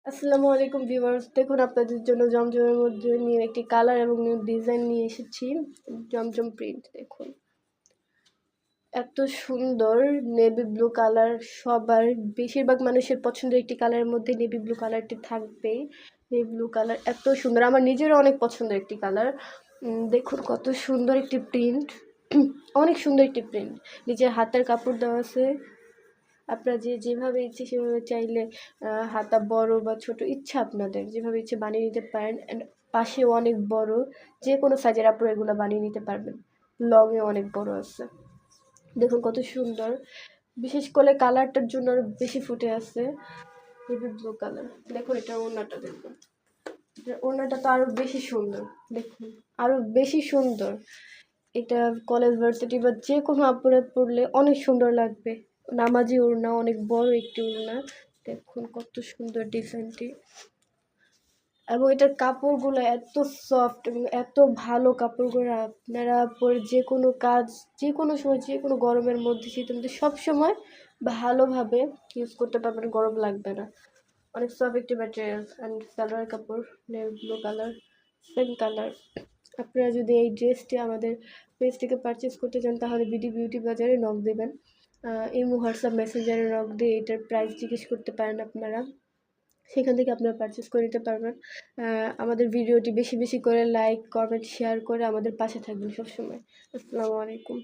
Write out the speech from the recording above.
আসসালামু আলাইকুম ভিউয়ার্স, দেখুন আপনাদের জন্য জমজমের মধ্যে নিউ একটি কালার এবং নিউ ডিজাইন নিয়ে এসেছি। জমজম প্রিন্ট দেখুন, এত সুন্দর নেভি ব্লু কালার। সবার বেশিরভাগ মানুষের পছন্দের একটি কালারের মধ্যে নেভি ব্লু কালারটি থাকবেই। নেভি ব্লু কালার এত সুন্দর, আমার নিজেরও অনেক পছন্দের একটি কালার। দেখুন কত সুন্দর একটি প্রিন্ট, অনেক সুন্দর একটি প্রিন্ট। নিজের হাতের কাপড় দেওয়া আছে, আপনারা যেভাবে ইচ্ছে সেভাবে চাইলে হাতা বড় বা ছোট ইচ্ছা আপনাদের যেভাবে ইচ্ছে বানিয়ে নিতে পারেন। অ্যান্ড পাশেও অনেক বড়, যে কোনো সাইজের আপনারা এগুলো বানিয়ে নিতে পারবেন। লংয়ে অনেক বড় আছে, দেখুন কত সুন্দর। বিশেষ করে কালারটার জন্য আরো বেশি ফুটে আছে, নেভি ব্লু কালার। দেখুন এটা ওড়নাটা, দেখুন ওড়নাটা তো আরো বেশি সুন্দর, দেখুন আরো বেশি সুন্দর। এটা কলেজ ভার্সিটি বা যে কোনো আপুরে পরলে অনেক সুন্দর লাগবে। নামাজি ওড়না, অনেক বড় একটি ওড়না। দেখুন কত সুন্দর ডিজাইনটি, এবং এটার কাপড়গুলো এত সফট এবং এত ভালো কাপড়গুলো। আপনারা পরে যে কোনো কাজ, যে কোনো সময়, যে কোনো গরমের মধ্যে, শীতের মধ্যে সবসময় ভালোভাবে ইউজ করতে পারবেন, গরম লাগবে না। অনেক সফট একটি ম্যাটেরিয়াল। অ্যান্ড সালোয়ার কাপড় navy blue colour, same colour. আপনারা যদি এই ড্রেসটি আমাদের পেজ থেকে পারচেস করতে চান তাহলে বিডি বিউটি বাজারে নক দেবেন। ইমো, হোয়াটসঅ্যাপ, মেসেঞ্জারে নক দিয়ে এটার প্রাইস জিজ্ঞেস করতে পারেন আপনারা, সেখান থেকে আপনারা পারচেস করে নিতে পারবেন। আমাদের ভিডিওটি বেশি বেশি করে লাইক, কমেন্ট, শেয়ার করে আমাদের পাশে থাকবেন সবসময়। আসসালামু আলাইকুম।